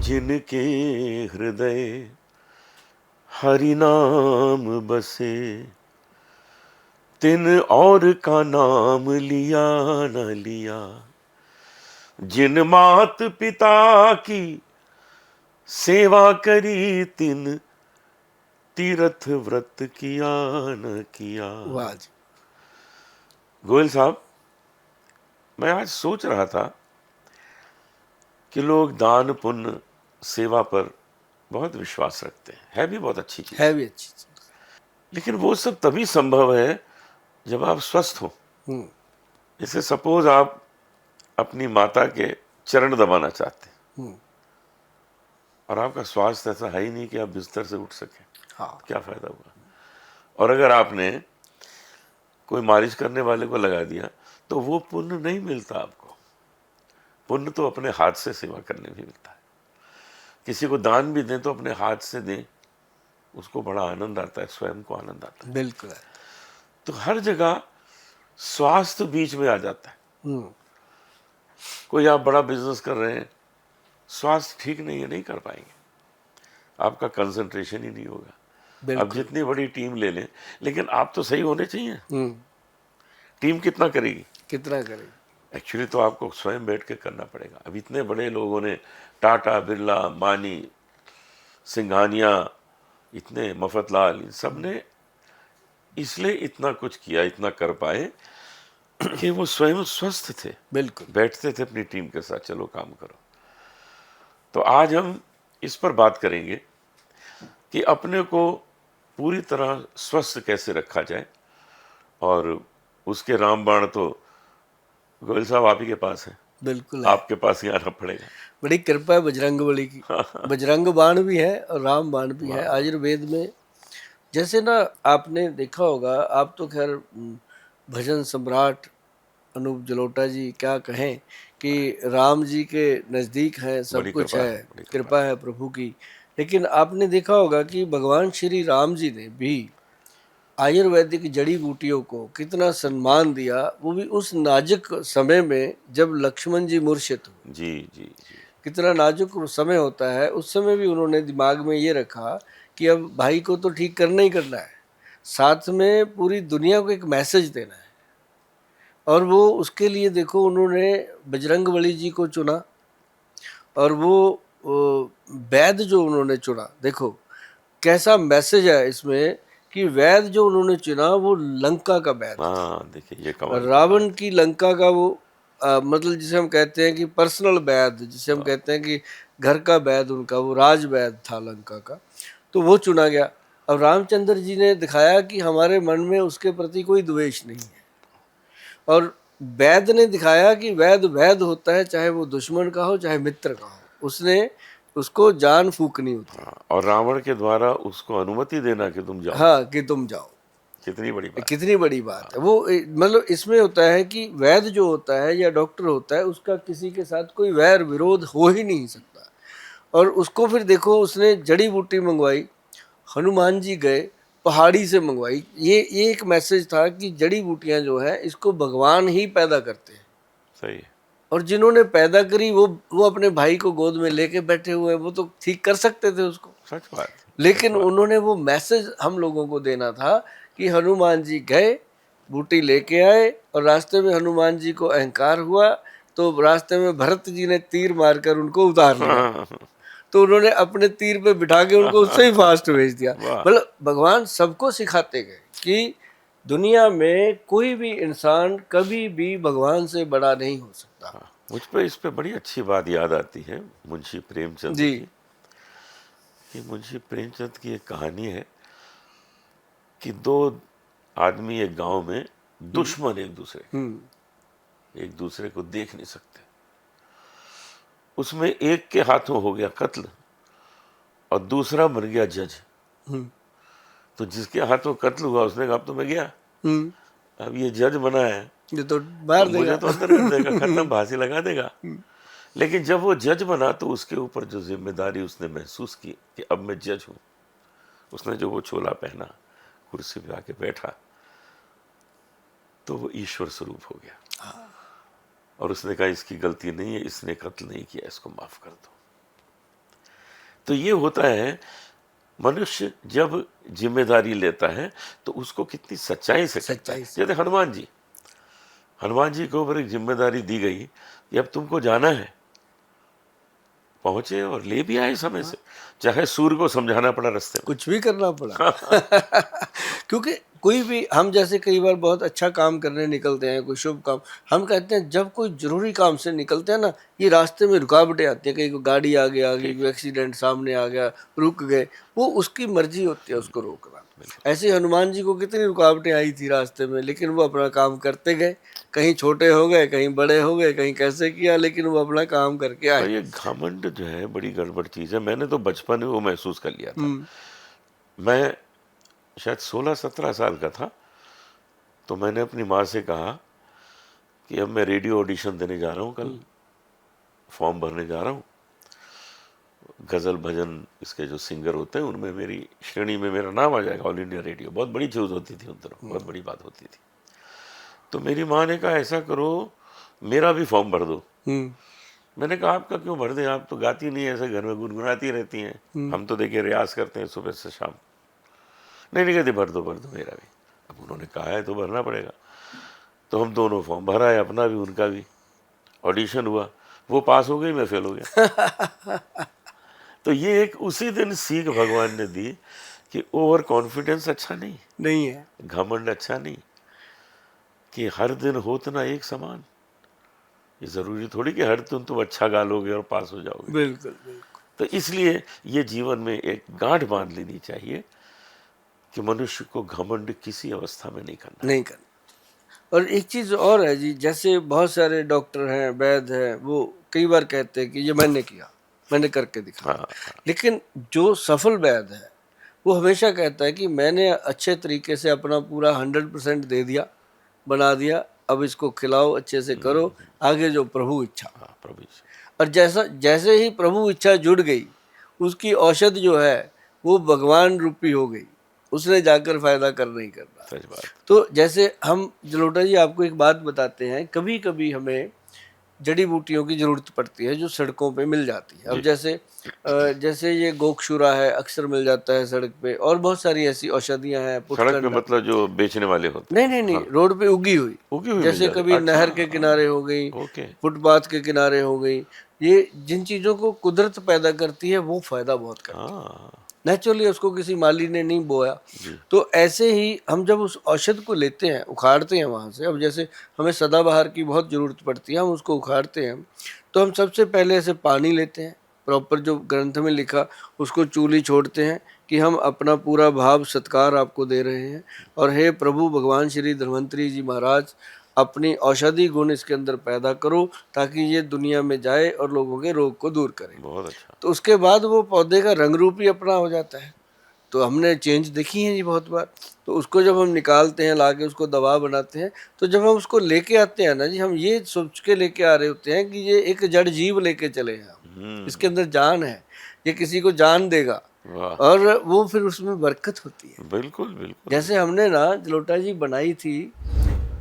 जिनके हृदय हरि नाम बसे, तिन और का नाम लिया न लिया। जिन मात पिता की सेवा करी, तिन तीर्थ व्रत किया न किया। वाह जी। गोयल साहब, मैं आज सोच रहा था कि लोग दान पुण्य सेवा पर बहुत विश्वास रखते हैं, है भी बहुत अच्छी चीज, है भी अच्छी चीज। लेकिन वो सब तभी संभव है जब आप स्वस्थ हो। हम्म। जैसे सपोज आप अपनी माता के चरण दबाना चाहते हैं हम्म। और आपका स्वास्थ्य ऐसा है ही नहीं कि आप बिस्तर से उठ सकें, हाँ। क्या फायदा हुआ। और अगर आपने कोई मालिश करने वाले को लगा दिया तो वो पुण्य नहीं मिलता आपको। पुण्य तो अपने हाथ से सेवा करने में मिलता है। किसी को दान भी दें तो अपने हाथ से दें, उसको बड़ा आनंद आता है, स्वयं को आनंद आता है। बिल्कुल। तो हर जगह स्वास्थ्य बीच में आ जाता है। हम्म। कोई आप बड़ा बिजनेस कर रहे हैं, स्वास्थ्य ठीक नहीं है, नहीं कर पाएंगे, आपका कंसंट्रेशन ही नहीं होगा। अब बिल्कुल। जितनी बड़ी टीम ले लें, लेकिन आप तो सही होने चाहिए। हम्म। टीम कितना करेगी? कितना करेगी? एक्चुअली तो आपको स्वयं बैठ के करना पड़ेगा। अब इतने बड़े लोगों ने, टाटा, बिरला, मानी, सिंघानिया, इतने मफतलाल, इन सब ने इसलिए इतना कुछ किया, इतना कर पाए कि वो स्वयं स्वस्थ थे, बिल्कुल। बैठते थे अपनी टीम के साथ, चलो काम करो। तो आज हम इस पर बात करेंगे कि अपने को पूरी तरह स्वस्थ कैसे रखा जाए। और उसके रामबाण तो गोयल साहब आप ही के पास है, बिल्कुल है। आपके पास ही आना पड़ेगा। बड़ी कृपा है बजरंग बली की। बजरंग बाण भी है और राम बाण भी है वाह वाह। आयुर्वेद में। जैसे ना, आपने देखा होगा, आप तो खैर भजन सम्राट अनूप जलोटा जी क्या कहें कि राम जी के नज़दीक हैं, सब बड़ी कुछ कृपा है, है, बड़ी कृपा कृपा है प्रभु की। लेकिन आपने देखा होगा कि भगवान श्री राम जी ने भी आयुर्वेदिक जड़ी बूटियों को कितना सम्मान दिया, वो भी उस नाजुक समय में जब लक्ष्मण जी मूर्छित हुए। है। जी जी जी। कितना नाजुक समय होता है, उस समय भी उन्होंने दिमाग में ये रखा कि अब भाई को तो ठीक करना ही करना है, साथ में पूरी दुनिया को एक मैसेज देना है। और वो उसके लिए देखो उन्होंने बजरंगबली जी को चुना, और वो वैद्य जो उन्होंने चुना, देखो कैसा मैसेज है इसमें कि वैद्य जो उन्होंने चुना वो लंका का वैद्य था। हाँ, देखिए ये कमाल की रावण बात की लंका का वो मतलब जिसे हम कहते हैं कि पर्सनल वैद्य, जिसे हम है। कहते हैं कि घर का वैद्य, उनका वो राज वैद्य था लंका का, तो वो चुना गया। अब रामचंद्र जी ने दिखाया कि हमारे मन में उसके प्रति कोई द्वेष नहीं है, और वैद्य ने दिखाया कि वैद्य वैद्य होता है, चाहे वो दुश्मन का हो चाहे मित्र का हो, उसने उसको जान फूकनी होती है। हाँ, और रावण के द्वारा उसको अनुमति देना कि तुम जाओ, हाँ, कि तुम जाओ। कितनी बड़ी बात। कितनी बड़ी बात है वो। मतलब इसमें होता है कि वैद्य जो होता है या डॉक्टर होता है, उसका किसी के साथ कोई वैर विरोध हो ही नहीं सकता। और उसको फिर देखो, उसने जड़ी बूटी मंगवाई, हनुमान जी गए पहाड़ी से मंगवाई। ये एक मैसेज था कि जड़ी बूटियां जो है इसको भगवान ही पैदा करते हैं, सही है। और जिन्होंने पैदा करी वो अपने भाई को गोद में लेके बैठे हुए हैं, वो तो ठीक कर सकते थे उसको। सच बात, सच लेकिन बात। उन्होंने वो मैसेज हम लोगों को देना था कि हनुमान जी गए, बूटी लेके आए, और रास्ते में हनुमान जी को अहंकार हुआ, तो रास्ते में भरत जी ने तीर मारकर उनको उतार लिया। हाँ, तो उन्होंने अपने तीर पे बिठा के उनको उससे ही फास्ट भेज दिया। वाह। मतलब भगवान सबको सिखाते गए कि दुनिया में कोई भी इंसान कभी भी भगवान से बड़ा नहीं हो सकता। हाँ, मुझ पे इस पे बड़ी अच्छी बात याद आती है मुंशी प्रेमचंद जी। की। कि मुंशी प्रेमचंद की एक कहानी है कि दो आदमी एक गांव में दुश्मन, हम्म। एक दूसरे को देख नहीं सकते। उसमें एक के हाथों हो गया कत्ल और दूसरा बन गया जज। हम्म। तो जिसके हाथों कत्ल हुआ उसने कहा अब तो मैं गया, हम्म। अब ये जज बना है ये तो तो मार मुझे देगा। तो अंदर कर देगा, खत्म, फांसी लगा देगा। लेकिन जब वो जज बना तो उसके ऊपर जो जिम्मेदारी उसने महसूस की कि अब मैं जज हूं, उसने जो वो चोला पहना, कुर्सी पे आके बैठा, तो वो ईश्वर स्वरूप हो गया। और उसने कहा इसकी गलती नहीं है, इसने कत्ल नहीं किया, इसको माफ कर दो। तो ये होता है, मनुष्य जब जिम्मेदारी लेता है तो उसको कितनी सच्चाई से करता है। सच्चाई से। जैसे हनुमान जी के ऊपर एक जिम्मेदारी दी गई कि अब तुमको जाना है, पहुंचे और ले भी आए समय से, चाहे सूर्य को समझाना पड़ा रास्ते में। कुछ भी करना पड़ा। क्योंकि कोई भी, हम जैसे कई बार बहुत अच्छा काम करने निकलते हैं, कोई शुभ काम, हम कहते हैं जब कोई जरूरी काम से निकलते हैं ना, ये रास्ते में रुकावटें आती हैं, कहीं कोई गाड़ी आ गया, कोई एक्सीडेंट सामने आ गया, रुक गए, वो उसकी मर्जी होती है उसको रोकना। ऐसे हनुमान जी को कितनी रुकावटें आई थी रास्ते में, लेकिन वो अपना काम करते गए, कहीं छोटे हो गए, कहीं बड़े हो गए, कहीं कैसे किया, लेकिन वो अपना काम करके और आए। ये घमंड जो है बड़ी गड़बड़ चीज है। मैंने तो बचपन में वो महसूस कर लिया था। हम्म। मैं शायद 16-17 साल का था, तो मैंने अपनी माँ से कहा कि अब मैं रेडियो ऑडिशन देने जा रहा हूँ, कल फॉर्म भरने जा रहा हूँ। गज़ल भजन इसके जो सिंगर होते हैं उनमें मेरी श्रेणी में मेरा नाम आ जाएगा, ऑल इंडिया रेडियो, बहुत बड़ी चीज़ होती थी उन दिनों, बहुत बड़ी बात होती थी। तो मेरी माँ ने कहा ऐसा करो, मेरा भी फॉर्म भर दो। मैंने कहा आपका क्यों भर दें, आप तो गाती नहीं है, ऐसे घर में गुनगुनाती रहती हैं, हम तो देखिए रियाज करते हैं सुबह से शाम। नहीं कहते भर दो मेरा भी। अब उन्होंने कहा है तो भरना पड़ेगा। तो हम दोनों फॉर्म भरा है, अपना भी उनका भी। ऑडिशन हुआ, वो पास हो गई, मैं फेल हो गया। तो ये एक उसी दिन सीख भगवान ने दी कि ओवर कॉन्फिडेंस अच्छा नहीं है, घमंड अच्छा नहीं, कि हर दिन होत ना एक समान। ये जरूरी थोड़ी कि हर दिन तुम अच्छा गा लोगे और पास हो जाओगे। बिल्कुल बिल्कुल। तो इसलिए ये जीवन में एक गांठ बांध लेनी चाहिए कि मनुष्य को घमंड किसी अवस्था में नहीं करना। और एक चीज़ और है जी, जैसे बहुत सारे डॉक्टर हैं, वैद्य हैं, वो कई बार कहते हैं कि ये मैंने किया, मैंने करके दिखा। हाँ। लेकिन जो सफल वैद्य है वो हमेशा कहता है कि मैंने अच्छे तरीके से अपना पूरा 100% दे दिया, बना दिया, अब इसको खिलाओ, अच्छे से करो, आगे जो प्रभु इच्छा। प्रभु इच्छा। और जैसे ही प्रभु इच्छा जुड़ गई, उसकी औषध जो है वो भगवान रूपी हो गई, उसने जाकर फायदा करना ही करना। सच बात। तो जैसे हम, जलोटा जी आपको एक बात बताते हैं, कभी कभी हमें जड़ी बूटियों की जरूरत पड़ती है जो सड़कों पे मिल जाती है। अब जैसे ये गोक्षुरा है, अक्सर मिल जाता है सड़क पे, और बहुत सारी ऐसी औषधियां हैं। सड़क पे मतलब जो बेचने वाले होते हैं? नहीं, रोड पे उगी हुई जैसे कभी नहर के किनारे हो गई, फुटपाथ के किनारे हो गई। ये जिन चीजों को कुदरत पैदा करती है वो फायदा बहुत करती है। नेचुरली उसको किसी माली ने नहीं बोया। तो ऐसे ही हम जब उस औषध को लेते हैं, उखाड़ते हैं वहाँ से, अब जैसे हमें सदाबहार की बहुत ज़रूरत पड़ती है, हम उसको उखाड़ते हैं, तो हम सबसे पहले ऐसे पानी लेते हैं, प्रॉपर जो ग्रंथ में लिखा, उसको चूली छोड़ते हैं कि हम अपना पूरा भाव सत्कार आपको दे रहे हैं, और हे प्रभु भगवान श्री धन्वंतरी जी महाराज, अपनी औषधि गुण इसके अंदर पैदा करो ताकि ये दुनिया में जाए और लोगों के रोग को दूर करे। बहुत अच्छा। तो उसके बाद वो पौधे का रंग रूप ही अपना हो जाता है। तो हमने चेंज देखी है जी बहुत बार। तो उसको जब हम निकालते हैं, लाके उसको दवा बनाते हैं, तो जब हम उसको लेके आते हैं ना जी, हम ये सोच के लेके आ रहे होते हैं कि ये एक जड़ जीव लेके चले हैं हम, इसके अंदर जान है, ये किसी को जान देगा, और वो फिर उसमें बरकत होती है। बिल्कुल बिल्कुल। जैसे हमने ना जलोटा जी बनाई थी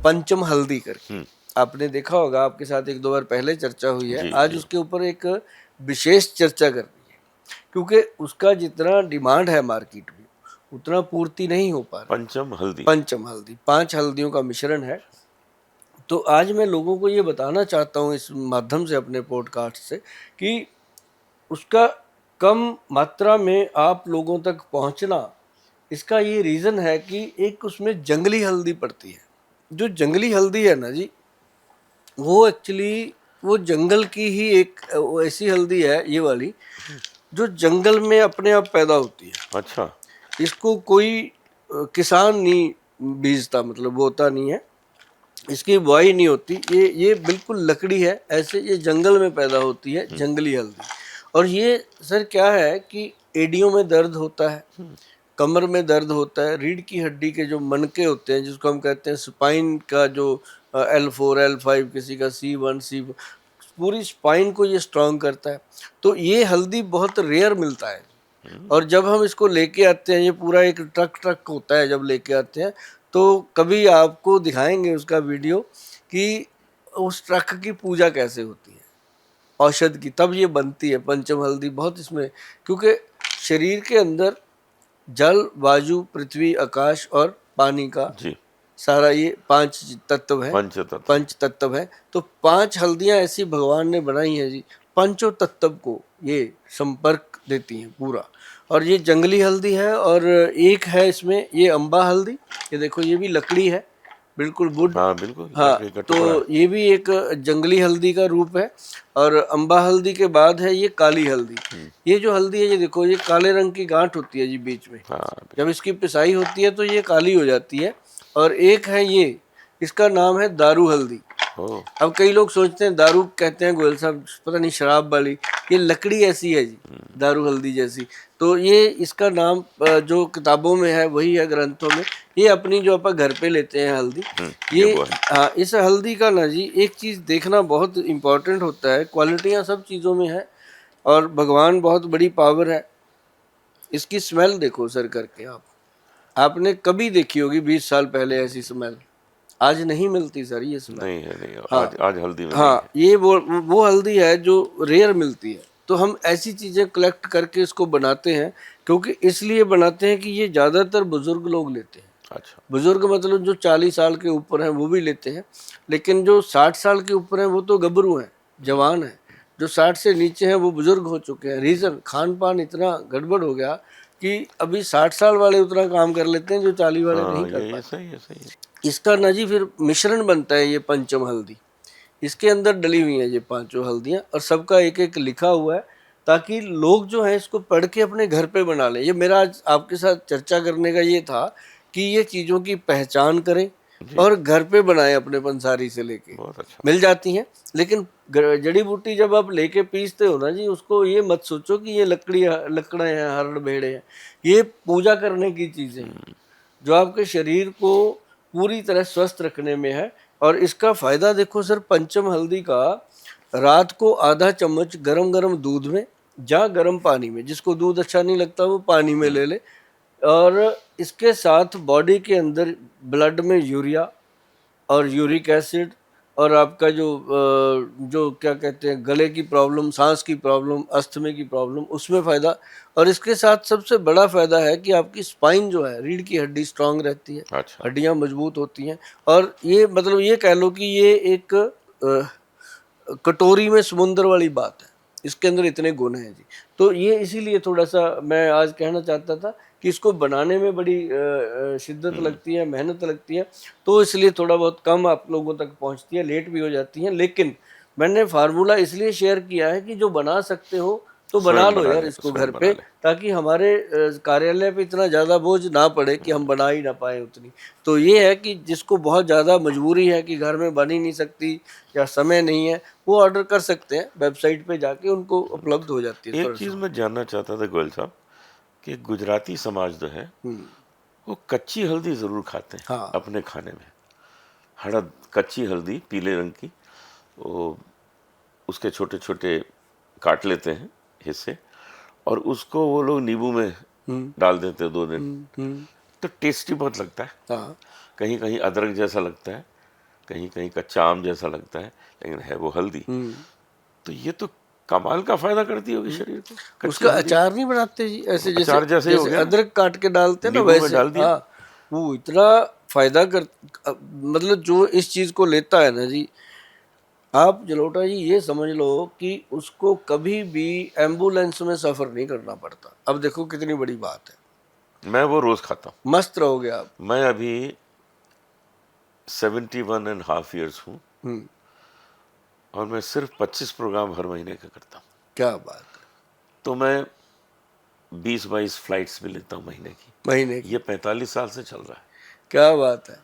पंचम हल्दी करके, आपने देखा होगा, आपके साथ एक दो बार पहले चर्चा हुई है। आज उसके ऊपर एक विशेष चर्चा करनी है, क्योंकि उसका जितना डिमांड है मार्केट में उतना पूर्ति नहीं हो पा रहा। पंचम हल्दी 5 हल्दियों का मिश्रण है। तो आज मैं लोगों को ये बताना चाहता हूँ इस माध्यम से, अपने पॉडकास्ट से, कि उसका कम मात्रा में आप लोगों तक पहुँचना, इसका ये रीज़न है कि एक उसमें जंगली हल्दी पड़ती है। जो जंगली हल्दी है ना जी, वो एक्चुअली वो जंगल की ही एक ऐसी हल्दी है, ये वाली, जो जंगल में अपने आप पैदा होती है। अच्छा। इसको कोई किसान नहीं बीजता, मतलब बोता नहीं है, इसकी बुआई नहीं होती, ये बिल्कुल लकड़ी है, ऐसे ये जंगल में पैदा होती है, जंगली हल्दी। और ये सर क्या है कि एडियों में दर्द होता है, कमर में दर्द होता है, रीढ़ की हड्डी के जो मनके होते हैं, जिसको हम कहते हैं स्पाइन का, जो L4 L5, किसी का C1 C4, पूरी स्पाइन को ये स्ट्रॉन्ग करता है। तो ये हल्दी बहुत रेयर मिलता है, और जब हम इसको लेके आते हैं, ये पूरा एक ट्रक होता है, जब लेके आते हैं तो कभी आपको दिखाएंगे उसका वीडियो कि उस ट्रक की पूजा कैसे होती है। औषध की, तब ये बनती है पंचम हल्दी। बहुत इसमें, क्योंकि शरीर के अंदर जल, वायु, पृथ्वी, आकाश और पानी का जी, सारा ये 5 तत्व है, पंचतत्व। पंच तत्व है। तो 5 हल्दियां ऐसी भगवान ने बनाई हैं जी, पंचों तत्व को ये संपर्क देती हैं पूरा। और ये जंगली हल्दी है, और एक है इसमें ये अम्बा हल्दी, ये देखो ये भी लकड़ी है, बिल्कुल वुड। हाँ बिल्कुल, हाँ, लकड़ी का टुकड़ा है। तो ये भी एक जंगली हल्दी का रूप है। और अम्बा हल्दी के बाद है ये काली हल्दी। ये जो हल्दी है, ये देखो ये काले रंग की गांठ होती है जी बीच में, हाँ जब इसकी पिसाई होती है तो ये काली हो जाती है। और एक है ये, इसका नाम है दारू हल्दी। ओ, अब कई लोग सोचते हैं दारू कहते हैं गोयल साहब, पता नहीं शराब वाली, ये लकड़ी ऐसी है जी, दारू हल्दी जैसी। तो ये इसका नाम जो किताबों में है वही है, ग्रंथों में। ये अपनी जो अपन घर पे लेते हैं हल्दी, ये वो है। हाँ, इस हल्दी का ना जी एक चीज़ देखना बहुत इम्पोर्टेंट होता है। क्वालिटियाँ सब चीज़ों में है, और भगवान बहुत बड़ी पावर है। इसकी स्मेल देखो सर करके आप, आपने कभी देखी होगी 20 साल पहले ऐसी स्मेल, आज नहीं मिलती सर ये स्मेल। नहीं है, नहीं है। हाँ, आज हल्दी में नहीं हाँ, है। ये वो हल्दी है जो रेयर मिलती है। तो हम ऐसी चीज़ें कलेक्ट करके इसको बनाते हैं, क्योंकि इसलिए बनाते हैं कि ये ज़्यादातर बुजुर्ग लोग लेते हैं। अच्छा, बुजुर्ग मतलब जो 40 साल के ऊपर हैं वो भी लेते हैं, लेकिन जो 60 साल के ऊपर हैं वो तो गबरू हैं, जवान हैं। जो 60 से नीचे हैं वो बुजुर्ग हो चुके हैं। रीज़न, खान पान इतना गड़बड़ हो गया कि अभी 60 साल वाले उतना काम कर लेते हैं जो 40 वाले नहीं हाँ कर ये पाते। सही है, सही है। इसका ना जी फिर मिश्रण बनता है ये पंचम हल्दी। इसके अंदर डली हुई हैं ये 5 हल्दियाँ, और सबका एक एक लिखा हुआ है, ताकि लोग जो हैं इसको पढ़ के अपने घर पे बना लें। ये मेरा आज आपके साथ चर्चा करने का ये था कि ये चीज़ों की पहचान करें जी, और घर पे बनाएं, अपने पंसारी से लेके बहुत अच्छा। मिल जाती हैं। लेकिन जड़ी बूटी जब आप लेके पीसते हो ना जी, उसको ये मत सोचो कि ये लकड़े हैं, हरड़ भेड़े हैं। ये पूजा करने की चीज़ें हैं, जो आपके शरीर को पूरी तरह स्वस्थ रखने में है। और इसका फायदा देखो सर, पंचम हल्दी का रात को आधा चम्मच गरम गरम दूध में या गरम पानी में, जिसको दूध अच्छा नहीं लगता वो पानी में ले ले। और इसके साथ बॉडी के अंदर ब्लड में यूरिया और यूरिक एसिड, और आपका जो क्या कहते हैं, गले की प्रॉब्लम, सांस की प्रॉब्लम, अस्थमे की प्रॉब्लम, उसमें फ़ायदा। और इसके साथ सबसे बड़ा फ़ायदा है कि आपकी स्पाइन जो है, रीढ़ की हड्डी स्ट्रांग रहती है, अच्छा, हड्डियां मजबूत होती हैं। और ये मतलब ये कह लो कि ये एक कटोरी में समुंदर वाली बात है, इसके अंदर इतने गुण हैं जी। तो ये इसीलिए थोड़ा सा मैं आज कहना चाहता था कि इसको बनाने में बड़ी शिद्दत लगती है, मेहनत लगती है, तो इसलिए थोड़ा बहुत कम आप लोगों तक पहुंचती है, लेट भी हो जाती है। लेकिन मैंने फार्मूला इसलिए शेयर किया है कि जो बना सकते हो तो बना स्वयं लो बना यार ले, इसको स्वयं घर बना पे, ले। ताकि हमारे कार्यालय पे इतना ज़्यादा बोझ ना पड़े कि हम बना ही ना पाए उतनी। तो ये है कि जिसको बहुत ज़्यादा मजबूरी है कि घर में बन ही नहीं सकती या समय नहीं है, वो ऑर्डर कर सकते हैं वेबसाइट पे जाके, उनको उपलब्ध हो जाती है एक तुरंत। चीज़ मैं जानना चाहता था गोयल साहब, कि गुजराती समाज जो है वो कच्ची हल्दी ज़रूर खाते हैं हाँ, अपने खाने में। हड़द, कच्ची हल्दी पीले रंग की, वो उसके छोटे छोटे काट लेते हैं हिस्से, और उसको वो लोग नींबू में डाल देते हैं 2 दिन। तो टेस्टी बहुत लगता है। हाँ, कहीं कहीं अदरक जैसा लगता है, कहीं कहीं कच्चा आम जैसा लगता है, लेकिन है वो हल्दी। तो ये तो कमाल का फायदा करती होगी शरीर को, कच्ची उसका हल्दी। अचार नहीं बनाते जी ऐसे, जैसे अचार जैसे ही हो जैसे गया ना, अदरक काट के डालते हैं ना, नींबू में वैसे। डाल दिया। हाँ, वो इतना फायदा कर, मतलब जो इस चीज को लेता है ना जी, आप जलोटा जी ये समझ लो कि उसको कभी भी एम्बुलेंस में सफर नहीं करना पड़ता। अब देखो कितनी बड़ी बात है, मैं वो रोज खाता मस्त रहोगे आप। हूँ। मैं अभी 71.5 ईयर्स हूँ, हम्म, और मैं सिर्फ 25 प्रोग्राम हर महीने का करता हूँ। क्या बात है, तो मैं 20-22 फ्लाइट्स भी लेता हूँ महीने की। महीने की, ये 45 साल से चल रहा है, क्या बात है।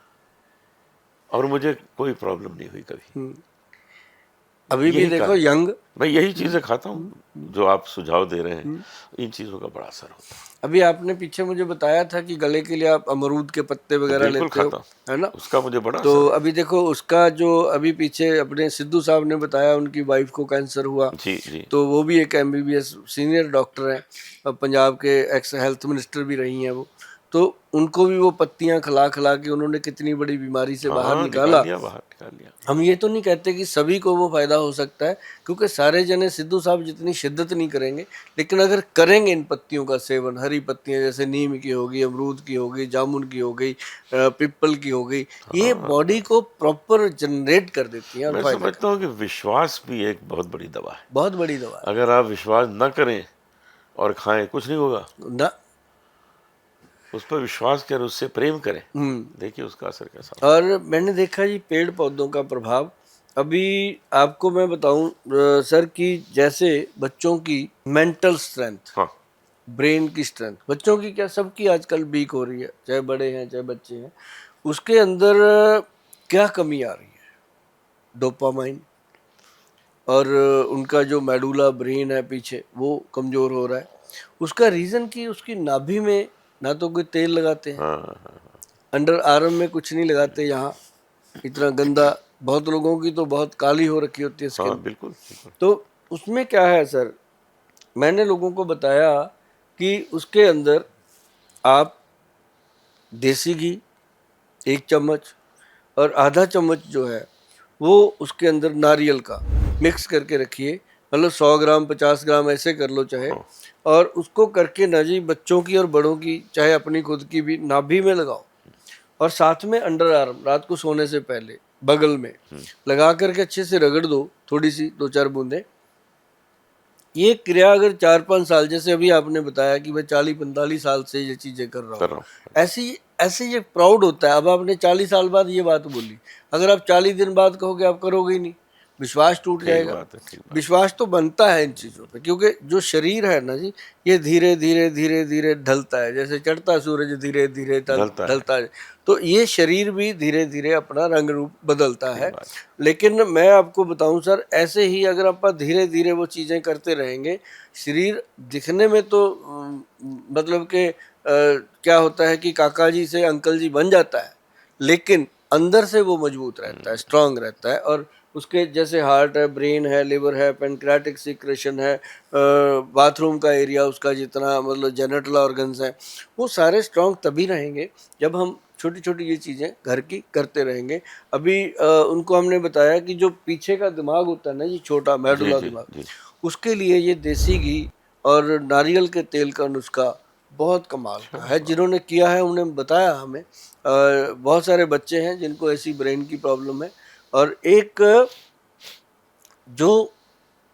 और मुझे कोई प्रॉब्लम नहीं हुई कभी। अभी भी यही देखो कारण, यंग। मैं यही चीज़ें खाता हूँ जो आप सुझाव दे रहे हैं, इन चीज़ों का बड़ा असर होता अभी आपने पीछे मुझे बताया था कि गले के लिए आप अमरूद के पत्ते है। वगैरह बिल्कुल लेते हो, खाता हूँ, है ना। उसका मुझे बड़ा तो असर अभी देखो उसका जो अभी पीछे अपने सिद्धू साहब ने बताया, उनकी वाइफ को कैंसर हुआ, होता है। जी जी, तो वो भी एक एमबीबीएस सीनियर डॉक्टर हैं, और पंजाब के एक्स हेल्थ मिनिस्टर भी रही हैं वो। तो उनको भी वो पत्तियां खिला खिला के उन्होंने कितनी बड़ी बीमारी से बाहर हाँ, निकाला। निकाल लिया। हम ये तो नहीं कहते कि सभी को वो फायदा हो सकता है, क्योंकि सारे जने सिद्धू साहब जितनी शिद्दत नहीं करेंगे, लेकिन अगर करेंगे इन पत्तियों का सेवन, हरी पत्तियां जैसे नीम की हो गई, अमरूद की हो गई, जामुन की हो गई, पीपल की हो गई, ये बॉडी को प्रॉपर जनरेट कर देती है और मैं फायदा समझता हूँ कि विश्वास भी एक बहुत बड़ी दवा है। बहुत बड़ी दवा है अगर आप विश्वास न करें और खाएं, कुछ नहीं होगा। ना। उस पर विश्वास करें, उससे प्रेम करें, देखिए उसका असर कैसा होता और मैंने देखा जी पेड़ पौधों का प्रभाव। अभी आपको मैं बताऊं सर कि जैसे बच्चों की मेंटल स्ट्रेंथ, है। हाँ, ब्रेन की स्ट्रेंथ, बच्चों की क्या, सबकी आजकल वीक हो रही है, चाहे बड़े हैं चाहे बच्चे हैं। उसके अंदर क्या कमी आ रही है? डोपामाइन, और उनका जो मेडुला ब्रेन है पीछे वो कमज़ोर हो रहा है। उसका रीज़न कि उसकी नाभि में ना तो कोई तेल लगाते हैं, हाँ, अंडर आर्म में कुछ नहीं लगाते, यहाँ इतना गंदा, बहुत लोगों की तो बहुत काली हो रखी होती है हाँ, स्किन। बिल्कुल। तो उसमें क्या है सर, मैंने लोगों को बताया कि उसके अंदर आप देसी घी 1 चम्मच और आधा चम्मच जो है वो उसके अंदर नारियल का मिक्स करके रखिए, मतलब 100 ग्राम 50 ग्राम ऐसे कर लो चाहे, और उसको करके ना जी बच्चों की और बड़ों की, चाहे अपनी खुद की भी, नाभि में लगाओ, और साथ में अंडर आर्म रात को सोने से पहले बगल में लगा करके अच्छे से रगड़ दो, थोड़ी सी 2-4 बूंदे। ये क्रिया अगर 4-5 साल, जैसे अभी आपने बताया कि मैं 40-45 साल से ये चीजें कर रहा हूँ, ऐसी ऐसे ये प्राउड होता है। अब आपने 40 साल बाद ये बात बोली, अगर आप 40 दिन बाद कहोगे, आप करोगे ही नहीं, विश्वास टूट ठीक जाएगा। बात है, ठीक बात। विश्वास तो बनता है इन चीज़ों पे, क्योंकि जो शरीर है ना जी, ये धीरे धीरे धीरे धीरे ढलता है, जैसे चढ़ता सूरज धीरे धीरे ढलता है। तो ये शरीर भी धीरे धीरे अपना रंग रूप बदलता है। लेकिन मैं आपको बताऊं सर, ऐसे ही अगर आप धीरे धीरे वो चीज़ें करते रहेंगे, शरीर दिखने में तो मतलब कि क्या होता है कि काका जी से अंकल जी बन जाता है, लेकिन अंदर से वो मजबूत रहता है, स्ट्रांग रहता है। और उसके जैसे हार्ट है, ब्रेन है, लिवर है, पेनक्रियाटिक सिक्रेशन है, बाथरूम का एरिया उसका जितना, मतलब जेनेटल ऑर्गन्स हैं, वो सारे स्ट्रांग तभी रहेंगे जब हम छोटी छोटी ये चीज़ें घर की करते रहेंगे। अभी उनको हमने बताया कि जो पीछे का दिमाग होता है ना जी, छोटा मेडुला दिमाग, उसके लिए ये देसी घी और नारियल के तेल का नुस्खा बहुत कमाल का है। जिन्होंने किया है उन्हें बताया हमें, बहुत सारे बच्चे हैं जिनको ऐसी ब्रेन की प्रॉब्लम है। और एक जो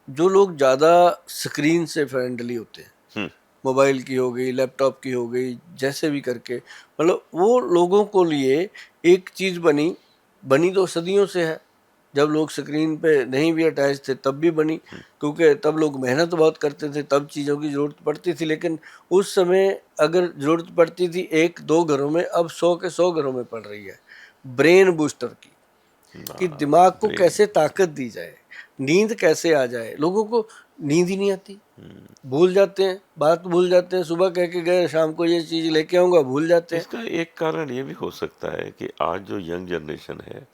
जो लोग ज़्यादा स्क्रीन से फ्रेंडली होते हैं, मोबाइल की हो गई, लैपटॉप की हो गई, जैसे भी करके, मतलब वो लोगों को लिए एक चीज़ बनी तो सदियों से है। जब लोग स्क्रीन पे नहीं भी अटैच थे तब भी बनी, क्योंकि तब लोग मेहनत बहुत करते थे, तब चीज़ों की ज़रूरत पड़ती थी। लेकिन उस समय अगर ज़रूरत पड़ती थी 1-2 घरों में, अब 100 के 100 घरों में पड़ रही है ब्रेन बूस्टर की, कि दिमाग को कैसे ताकत दी जाए, नींद कैसे आ जाए। लोगों को नींद ही नहीं आती, भूल जाते हैं, बात भूल जाते हैं, सुबह कह के गए शाम को ये चीज़ लेके आऊँगा, भूल जाते हैं। इसका एक कारण ये भी हो सकता है कि आज जो यंग जनरेशन है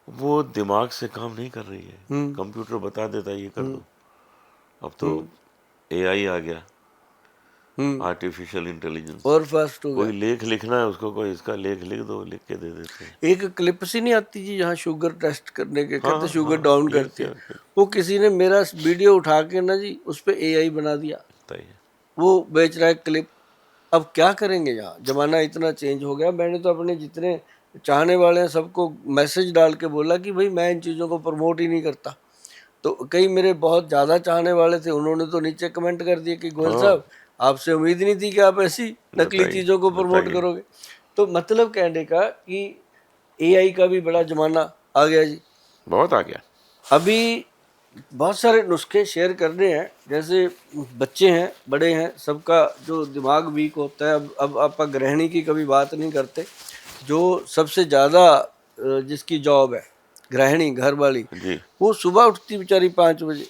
वो दिमाग से काम नहीं कर रही है। कंप्यूटर बता देता है ये कर दो। अब तो एआई आ गया, आर्टिफिशियल इंटेलिजेंस, और फास्ट हो कोई गया। लेख लिखना है उसको, कोई इसका लेख लिख दो, लिख के दे देते हैं। एक क्लिप सी नहीं आती जी, यहाँ शुगर टेस्ट करने के, कहते शुगर हाँ, डाउन करती है, वो किसी ने मेरा वीडियो उठा के ना जी उस पर एआई बना दिया, वो बेच रहा है क्लिप। अब क्या करेंगे, यहाँ जमाना इतना चेंज हो गया। मैंने तो अपने जितने चाहने वाले हैं सबको मैसेज डाल के बोला कि भाई मैं इन चीज़ों को प्रमोट ही नहीं करता। तो कई मेरे बहुत ज़्यादा चाहने वाले थे, उन्होंने तो नीचे कमेंट कर दिए कि गोयल साहब आपसे उम्मीद नहीं थी कि आप ऐसी नकली चीज़ों को प्रमोट करोगे। तो मतलब कहने का कि एआई का भी बड़ा जमाना आ गया जी, बहुत आ गया। अभी बहुत सारे नुस्खे शेयर करने हैं, जैसे बच्चे हैं, बड़े हैं, सबका जो दिमाग वीक होता है। अब आप गृहिणी की कभी बात नहीं करते, जो सबसे ज़्यादा जिसकी जॉब है गृहिणी, घर वाली, वो सुबह उठती बेचारी 5 बजे,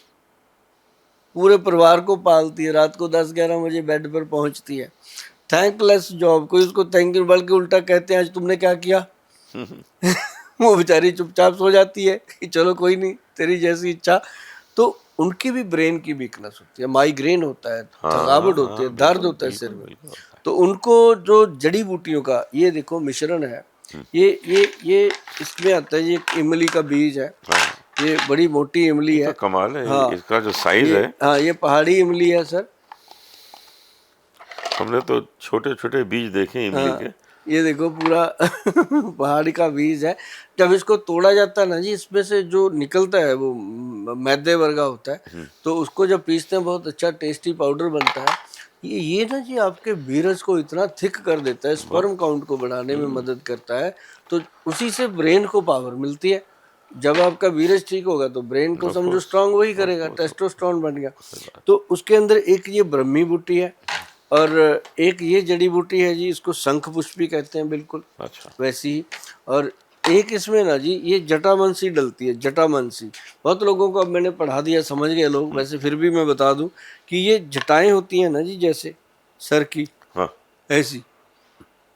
पूरे परिवार को पालती है, रात को 10-11 बजे बेड पर पहुंचती है। थैंकलेस जॉब, कोई उसको थैंक यू, बल्कि उल्टा कहते हैं आज तुमने क्या किया। वो बेचारी चुपचाप सो जाती है कि चलो कोई नहीं, तेरी जैसी इच्छा। तो उनकी भी ब्रेन की वीकनेस होती है, माइग्रेन होता है, हाँ, थकावट होती है, हाँ, दर्द बिल्कुल होता है सिर बिल्कुल में। बिल्कुल होता है। तो उनको जो जड़ी बूटियों का ये देखो मिश्रण है, ये इसमें आता है, ये एक इमली का बीज है, हाँ, ये बड़ी मोटी इमली ये तो है। कमाल है, हाँ, इसका जो साइज ये है, हाँ ये पहाड़ी इमली है सर। हमने तो छोटे छोटे बीज देखे इमली हाँ, के। ये देखो पूरा पहाड़ी का बीज है। जब इसको तोड़ा जाता है ना जी, इसमें से जो निकलता है वो मैदे वर्गा होता है, तो उसको जब पीसते हैं बहुत अच्छा टेस्टी पाउडर बनता है। ये ना जी आपके वीरज को इतना थिक कर देता है, स्पर्म काउंट को बढ़ाने में मदद करता है, तो उसी से ब्रेन को पावर मिलती है। जब आपका वीरज ठीक होगा तो ब्रेन को ऑफ समझो कोर्स, स्ट्रांग वही ऑफ करेगा, कोर्स, टेस्टोस्टेरोन बन गया। सही बात। तो उसके अंदर एक ये ब्रह्मी बूटी है, और एक ये जड़ी बूटी है जी, इसको शंख पुष्पी कहते हैं, बिल्कुल अच्छा, वैसी ही। और एक इसमें ना जी ये जटामांसी डलती है, जटामांसी। बहुत लोगों को अब मैंने पढ़ा दिया, समझ गए लोग, वैसे फिर भी मैं बता दूं कि ये जटाएं होती हैं ना जी, जैसे सर की हाँ, ऐसी,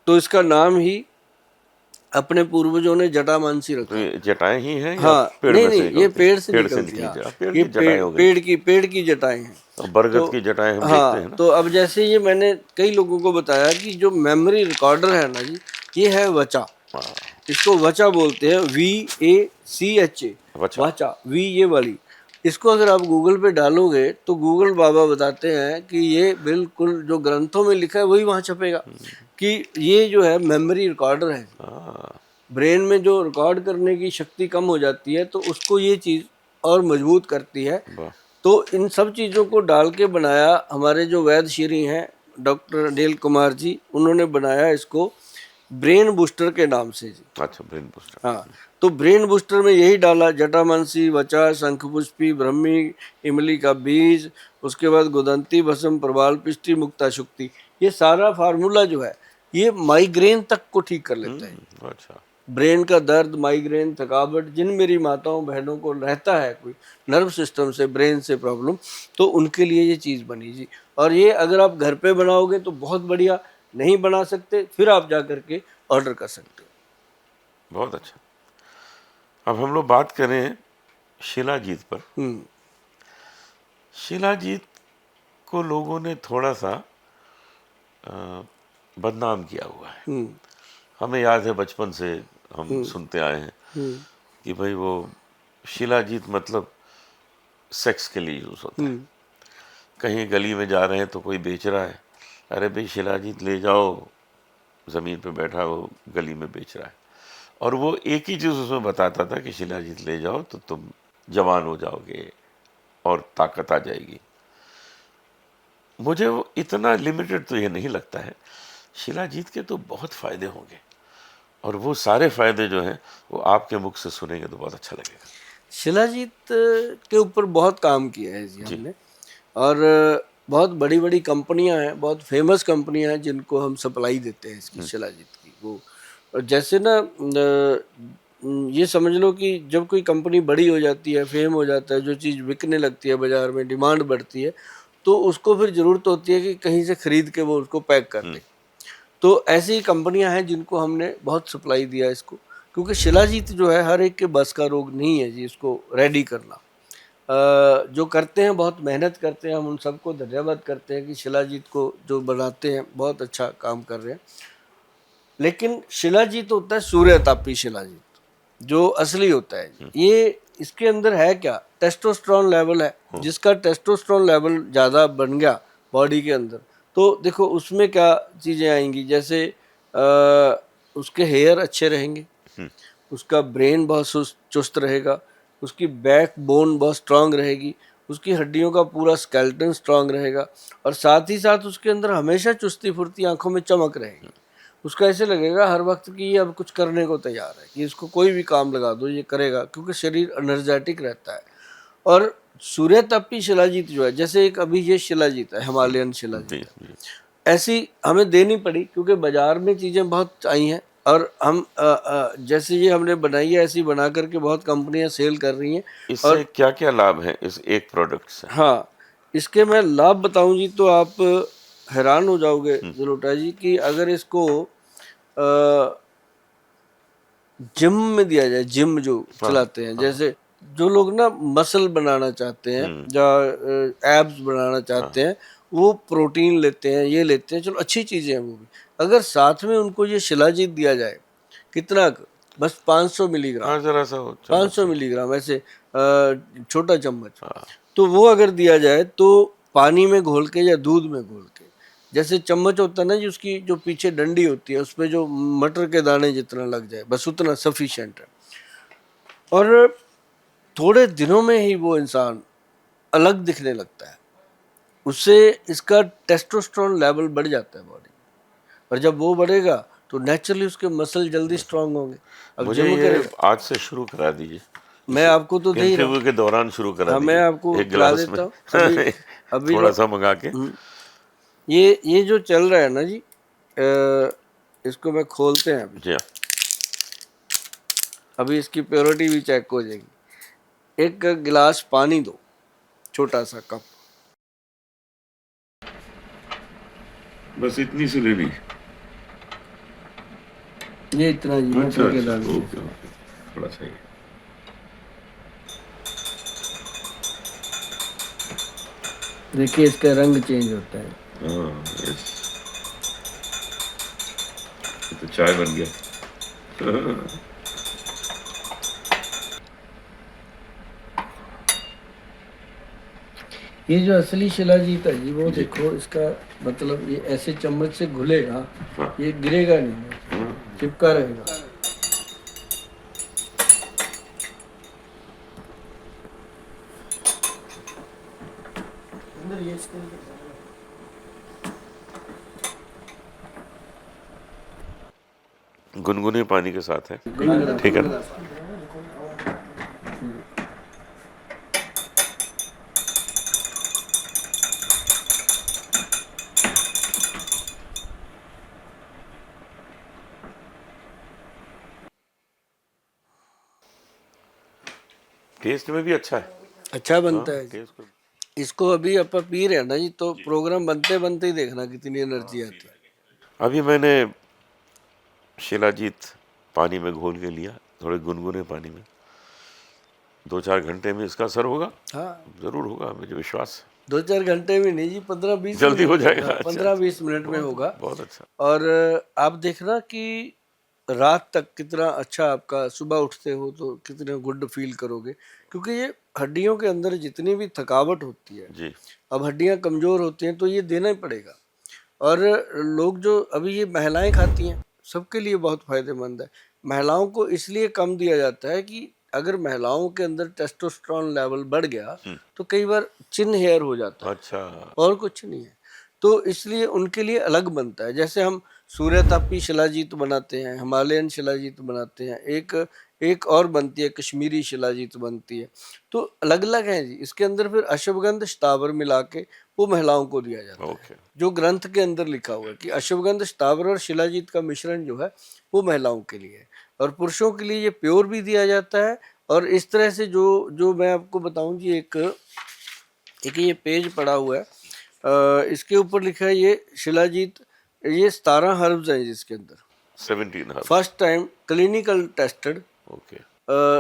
तो इसका नाम ही अपने पूर्वजों ने जटामांसी तो रखा। ये जटाएं ही हैं या हाँ, पेड़ नहीं में से नहीं, ये निकलती पेड़ से पेड़ से निकलती है। निकली हाँ, पेड़ ये की जटाएं हो गई। पेड़ की जटाएं हैं। तो तो बरगद की जटाएं हम देखते हैं हाँ, ना। तो अब जैसे ये मैंने कई लोगों को बताया कि जो मेमोरी रिकॉर्डर है ना जी, ये है वचा। हाँ, इसको वचा बोलते हैं, VACHA, अच्छा, वाचा, वी ये वाली। इसको अगर आप गूगल पे डालोगे तो गूगल बाबा बताते हैं कि ये बिल्कुल जो ग्रंथों में लिखा है वही वहाँ छपेगा, कि ये जो है मेमोरी रिकॉर्डर है। हाँ, ब्रेन में जो रिकॉर्ड करने की शक्ति कम हो जाती है तो उसको ये चीज़ और मजबूत करती है। वाह, तो इन सब चीज़ों को डाल के बनाया हमारे जो वैद्य श्री हैं डॉक्टर अनिल कुमार जी, उन्होंने बनाया इसको ब्रेन बूस्टर के नाम से जी। अच्छा, ब्रेन बूस्टर। हाँ, तो ब्रेन बूस्टर में यही डाला, जटामांसी, वचा, शंखपुष्पी, ब्रह्मी, इमली का बीज, उसके बाद गुदंती, भस्म, प्रबाल पिष्टी, मुक्ता शुक्ति। ये सारा फार्मूला जो है ये माइग्रेन तक को ठीक कर लेता है। अच्छा, ब्रेन का दर्द, माइग्रेन, थकावट, जिन मेरी माताओं बहनों को रहता है कोई नर्व सिस्टम से, ब्रेन से प्रॉब्लम, तो उनके लिए ये चीज़ बनी जी। और ये अगर आप घर पे बनाओगे तो बहुत बढ़िया, नहीं बना सकते फिर आप जा करके ऑर्डर कर सकते हो। बहुत अच्छा। अब हम लोग बात करें शिलाजीत पर। शिलाजीत को लोगों ने थोड़ा सा बदनाम किया हुआ है। हमें याद है बचपन से हम सुनते आए हैं कि भाई वो शिलाजीत मतलब सेक्स के लिए यूज़ होता है। कहीं गली में जा रहे हैं तो कोई बेच रहा है, अरे भाई शिलाजीत ले जाओ, ज़मीन पे बैठा वो गली में बेच रहा है। और वो एक ही चीज़ उसमें बताता था कि शिलाजीत ले जाओ तो तुम जवान हो जाओगे और ताकत आ जाएगी। मुझे वो इतना लिमिटेड तो ये नहीं लगता है। शिलाजीत के तो बहुत फ़ायदे होंगे, और वो सारे फ़ायदे जो हैं वो आपके मुख से सुनेंगे तो बहुत अच्छा लगेगा। शिलाजीत के ऊपर बहुत काम किया है जी हमने, और बहुत बड़ी बड़ी कंपनियां हैं, बहुत फेमस कंपनियां हैं जिनको हम सप्लाई देते हैं इसकी, शिलाजीत की। वो और जैसे ना ये समझ लो कि जब कोई कंपनी बड़ी हो जाती है, फेम हो जाता है, जो चीज़ बिकने लगती है बाजार में, डिमांड बढ़ती है, तो उसको फिर ज़रूरत होती है कि कहीं से खरीद के वो उसको पैक कर दे। तो ऐसी ही कंपनियां हैं जिनको हमने बहुत सप्लाई दिया इसको, क्योंकि शिलाजीत जो है हर एक के बस का रोग नहीं है जी इसको रेडी करना। जो करते हैं बहुत मेहनत करते हैं, हम उन सबको धन्यवाद करते हैं कि शिलाजीत को जो बनाते हैं बहुत अच्छा काम कर रहे हैं। लेकिन शिलाजीत होता है सूर्यतापी शिलाजीत, जो असली होता है। ये इसके अंदर है क्या, टेस्टोस्टेरोन लेवल है। जिसका टेस्टोस्टेरोन लेवल ज़्यादा बन गया बॉडी के अंदर, तो देखो उसमें क्या चीज़ें आएंगी, जैसे उसके हेयर अच्छे रहेंगे, उसका ब्रेन बहुत चुस्त रहेगा, उसकी बैक बोन बहुत स्ट्रांग रहेगी, उसकी हड्डियों का पूरा स्केलेटन स्ट्रांग रहेगा, और साथ ही साथ उसके अंदर हमेशा चुस्ती फुर्ती, आंखों में चमक रहेगी। उसका ऐसे लगेगा हर वक्त कि ये अब कुछ करने को तैयार है, कि इसको कोई भी काम लगा दो ये करेगा, क्योंकि शरीर एनर्जेटिक रहता है। और सूर्यतापी शिलाजीत जो है, जैसे एक अभी ये शिलाजीत है, हिमालयन शिलाजीत है, ऐसी हमें देनी पड़ी क्योंकि बाजार में चीज़ें बहुत आई हैं, और हम जैसे ये हमने बनाई है ऐसी बना करके बहुत कंपनियां सेल कर रही हैं। इससे और क्या क्या लाभ है इस एक प्रोडक्ट से? हाँ, इसके मैं लाभ बताऊं जी तो आप हैरान हो जाओगे जलोटा जी, कि अगर इसको जिम में दिया जाए, जिम जो चलाते हैं, जैसे जो लोग ना मसल बनाना चाहते हैं या एब्स बनाना चाहते हैं, वो प्रोटीन लेते हैं, ये लेते हैं, चलो अच्छी चीज़ें हैं वो भी। अगर साथ में उनको ये शिलाजीत दिया जाए, कितना बस 500 मिलीग्राम, हाँ, जरा सा हो 500 चम्मच। मिलीग्राम ऐसे छोटा चम्मच, हाँ, तो वो अगर दिया जाए तो पानी में घोल के या दूध में घोल के, जैसे चम्मच होता है ना जी, उसकी जो पीछे डंडी होती है उस पर जो मटर के दाने जितना लग जाए, बस उतना सफिशिएंट है। और थोड़े दिनों में ही वो इंसान अलग दिखने लगता है, उससे इसका टेस्टोस्टेरोन लेवल बढ़ जाता है बॉडी में, और जब वो बढ़ेगा तो नेचुरली उसके मसल जल्दी स्ट्रांग होंगे। अब मुझे जिम ये करेगा, आज से शुरू करा दीजिए, मैं इस आपको तो दे ही रहा हूँ। इंटरव्यू के दौरान शुरू करा हाँ, मैं दीजिए, आपको एक पिला गिलास में देता हूँ अभी। अभी थोड़ा ना, सा मंगा के। ये जो चल रहा है ना जी, इसको मैं खोलते हैं अभी। जी हाँ। अभी इसकी प्योरिटी भी चेक हो जाएगी। एक गिलास पानी दो, छोटा सा कप, बस इतनी सी लेनी। ये इतना जी, अच्छा मटर के अच्छा, दाने। ओके ओके, थोड़ा सा ही। देखिए इसका रंग चेंज होता है। हाँ, यस, ये तो चाय बन गया। ये जो असली शिलाजीत है जी, वो जी। देखो इसका मतलब, ये ऐसे चम्मच से घुलेगा, हाँ। ये गिरेगा नहीं, चिपका रहेगा। अंदर ये इसके अंदर गुनगुने पानी के साथ है, गुनगुना ठीक है ना? टेस्ट में भी अच्छा है। अच्छा बनता है। टेस्ट में इसको अभी अपन पी रहे हैं ना जी, तो प्रोग्राम बनते बनते ही देखना कितनी एनर्जी आती है। अभी मैंने शिलाजीत पानी में घोल के लिया, थोड़े गुनगुने पानी में, 2-4 घंटे में इसका असर होगा। हाँ, जरूर होगा, मुझे विश्वास 2-4 घंटे में नहीं जी, 15-20 जल्दी हो मिनट। जाएगा। हाँ, अच्छा 15-20 अच्छा, मिनट में होगा। बहुत अच्छा। और आप देखना कि रात तक कितना अच्छा आपका, सुबह उठते हो तो कितने गुड फील करोगे, क्योंकि ये हड्डियों के अंदर जितनी भी थकावट होती है, जी। अब हड्डियां कमजोर होती हैं तो ये देना ही पड़ेगा। और लोग जो अभी ये महिलाएं खाती हैं, सबके लिए बहुत फायदेमंद है। महिलाओं को इसलिए कम दिया जाता है कि अगर महिलाओं के अंदर टेस्टोस्टेरोन लेवल बढ़ गया तो कई बार चिन हेयर हो जाता है, अच्छा। और कुछ नहीं है। तो इसलिए उनके लिए अलग बनता है। जैसे हम सूर्यतापी शिलाजीत बनाते हैं, हिमालयन शिलाजीत बनाते हैं, एक एक और बनती है कश्मीरी शिलाजीत बनती है, तो अलग अलग हैं जी। इसके अंदर फिर अश्वगंध शतावर मिला के वो महिलाओं को दिया जाता है, ओके। जो ग्रंथ के अंदर लिखा हुआ है कि अश्वगंध शतावर और शिलाजीत का मिश्रण जो है वो महिलाओं के लिए है, और पुरुषों के लिए ये प्योर भी दिया जाता है। और इस तरह से जो जो मैं आपको बताऊं जी, एक एक ये पेज पड़ा हुआ है, इसके ऊपर लिखा है ये शिलाजीत, ये 17 हर्ब्स हैं जिसके अंदर, 17 herbs. First time clinical tested, okay.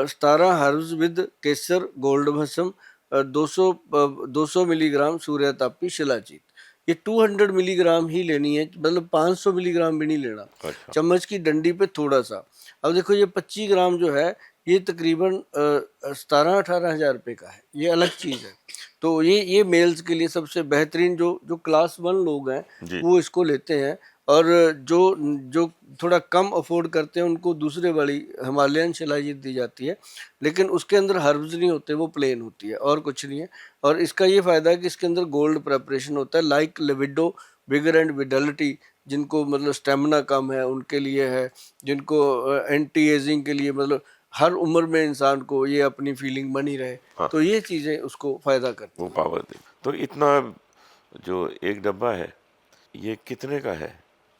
17 herbs with Kesar gold भस्म, 200 मिलीग्राम सूर्यतापी शिलाजीत। ये 200 मिलीग्राम ही लेनी है, मतलब 500 मिलीग्राम भी नहीं लेना। अच्छा। चम्मच की डंडी पे थोड़ा सा। अब देखो ये 25 ग्राम जो है, ये तकरीबन 17-18 हज़ार रुपये का है, ये अलग चीज़ है। तो ये मेल्स के लिए सबसे बेहतरीन, जो जो क्लास 1 लोग हैं जी। वो इसको लेते हैं, और जो जो थोड़ा कम अफोर्ड करते हैं उनको दूसरे वाली हिमालयन शिलाजीत दी जाती है, लेकिन उसके अंदर हर्ब्स नहीं होते, वो प्लेन होती है और कुछ नहीं है। और इसका ये फ़ायदा है कि इसके अंदर गोल्ड प्रेपरेशन होता है, लाइक लिविडो, विगर एंड विडलिटी, जिनको मतलब स्टेमिना कम है उनके लिए है, जिनको एंटी एजिंग के लिए, मतलब हर उम्र में इंसान को ये अपनी फीलिंग बनी रहे, हाँ, तो ये चीज़ें उसको फ़ायदा करती वो हैं। पावर दे। तो इतना जो एक डब्बा है, ये कितने का है?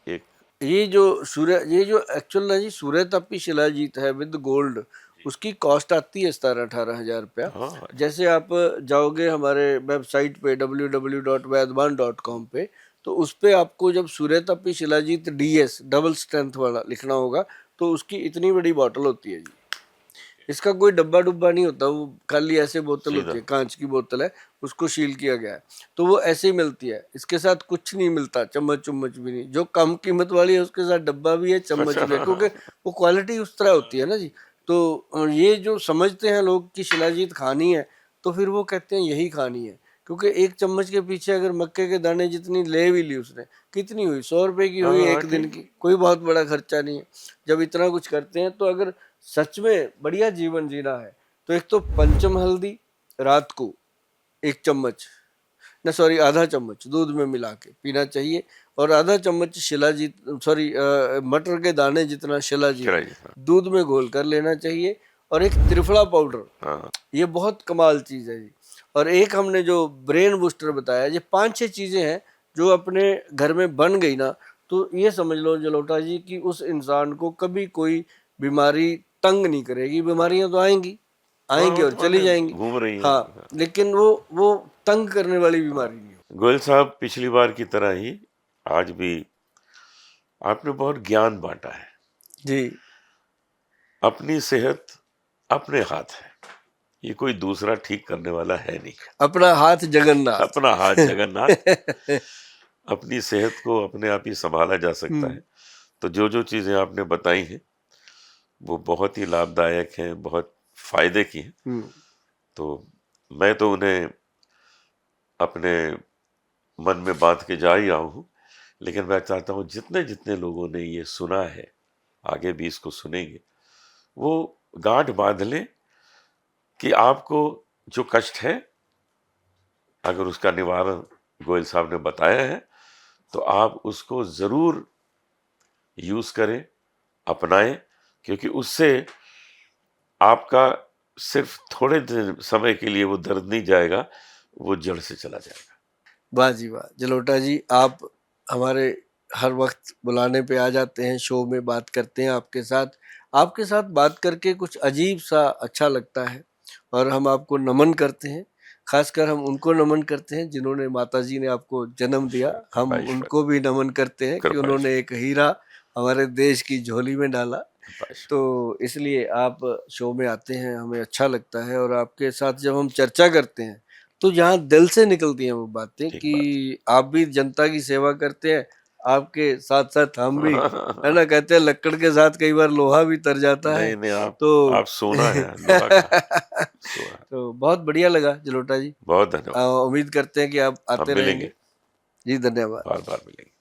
एक। ये जो एक्चुअल ना जी सूर्यतापी शिलाजीत है विद गोल्ड, उसकी कॉस्ट आती है 17-18 हज़ार रुपया। हाँ। जैसे आप जाओगे हमारे वेबसाइट पे www.vaidwan.com पे, तो उस पे आपको जब सूर्यतापी शिलाजीत DS डबल स्ट्रेंथ वाला लिखना होगा, तो उसकी इतनी बड़ी बॉटल होती है जी, इसका कोई डब्बा डुब्बा नहीं होता, वो खाली ऐसे बोतल सीधा। होती है, कांच की बोतल है, उसको सील किया गया है, तो वो ऐसे ही मिलती है। इसके साथ कुछ नहीं मिलता, चम्मच चुम्मच भी नहीं। जो कम कीमत वाली है उसके साथ डब्बा भी है, चम्मच भी है, क्योंकि वो क्वालिटी उस तरह होती है ना जी। तो ये जो समझते हैं लोग कि शिलाजीत खानी है, तो फिर वो कहते हैं यही खानी है, क्योंकि एक चम्मच के पीछे अगर मक्के के दाने जितनी ले भी ली उसने, कितनी हुई, 100 रुपए की हुई हाँ एक दिन ठीक। की, कोई बहुत बड़ा खर्चा नहीं है। जब इतना कुछ करते हैं तो अगर सच में बढ़िया जीवन जीना है तो एक तो पंचम हल्दी रात को 1 चम्मच, न सॉरी आधा चम्मच दूध में मिला के पीना चाहिए, और आधा चम्मच शिलाजीत, सॉरी मटर के दाने जितना शिलाजीत चला जी, हाँ। दूध में घोल कर लेना चाहिए। और एक त्रिफला पाउडर, हाँ ये बहुत कमाल चीज़ है जी। और एक हमने जो ब्रेन बूस्टर बताया, ये 5-6 चीज़ें हैं जो अपने घर में बन गई ना, तो ये समझ लो जलोटा जी कि उस इंसान को कभी कोई बीमारी तंग नहीं करेगी। बीमारियां तो आएंगी हाँ, आएंगी वो और तो चली आगे जाएंगी, घूम रही है। हाँ, लेकिन वो तंग करने वाली बीमारी नहीं हो। गोयल साहब, पिछली बार की तरह ही आज भी आपने बहुत ज्ञान बांटा है। जी अपनी सेहत अपने हाथ है, ये कोई दूसरा ठीक करने वाला है नहीं। अपना हाथ जगन्नाथ। अपना हाथ जगन्नाथ। अपनी सेहत को अपने आप ही संभाला जा सकता है। तो जो जो चीजें आपने बताई हैं वो बहुत ही लाभदायक हैं, बहुत फायदे की हैं। हम्म, तो मैं तो उन्हें अपने मन में बांध के जा ही रहा हूँ, लेकिन मैं चाहता हूँ जितने जितने लोगों ने ये सुना है, आगे भी इसको सुनेंगे, वो गांठ बांध लें कि आपको जो कष्ट है, अगर उसका निवारण गोयल साहब ने बताया है तो आप उसको जरूर यूज करें, अपनाएं, क्योंकि उससे आपका सिर्फ थोड़े समय के लिए वो दर्द नहीं जाएगा, वो जड़ से चला जाएगा। वाह जी वाह जलोटा जी, आप हमारे हर वक्त बुलाने पे आ जाते हैं, शो में बात करते हैं आपके साथ। आपके साथ बात करके कुछ अजीब सा अच्छा लगता है, और हम आपको नमन करते हैं। खासकर हम उनको नमन करते हैं जिन्होंने, माता जी ने आपको जन्म दिया, हम कृपा ईश्वर उनको भी नमन करते हैं कि कृपा उन्होंने ईश्वर एक हीरा हमारे देश की झोली में डाला। कृपा ईश्वर। तो इसलिए आप शो में आते हैं, हमें अच्छा लगता है, और आपके साथ जब हम चर्चा करते हैं तो यहाँ दिल से निकलती हैं वो बातें ठीक कि बात आप भी जनता की सेवा करते हैं, आपके साथ साथ हम भी, है है। ना, कहते हैं लक्कड़ के साथ कई बार लोहा भी तर जाता है। नहीं नहीं, तो आप सोना है, लोहा का सोना। तो बहुत बढ़िया लगा जलोटा जी। बहुत धन्यवाद। उम्मीद करते हैं कि आप हम आते मिलेंगे, रहेंगे। जी धन्यवाद। बार बार मिलेंगे।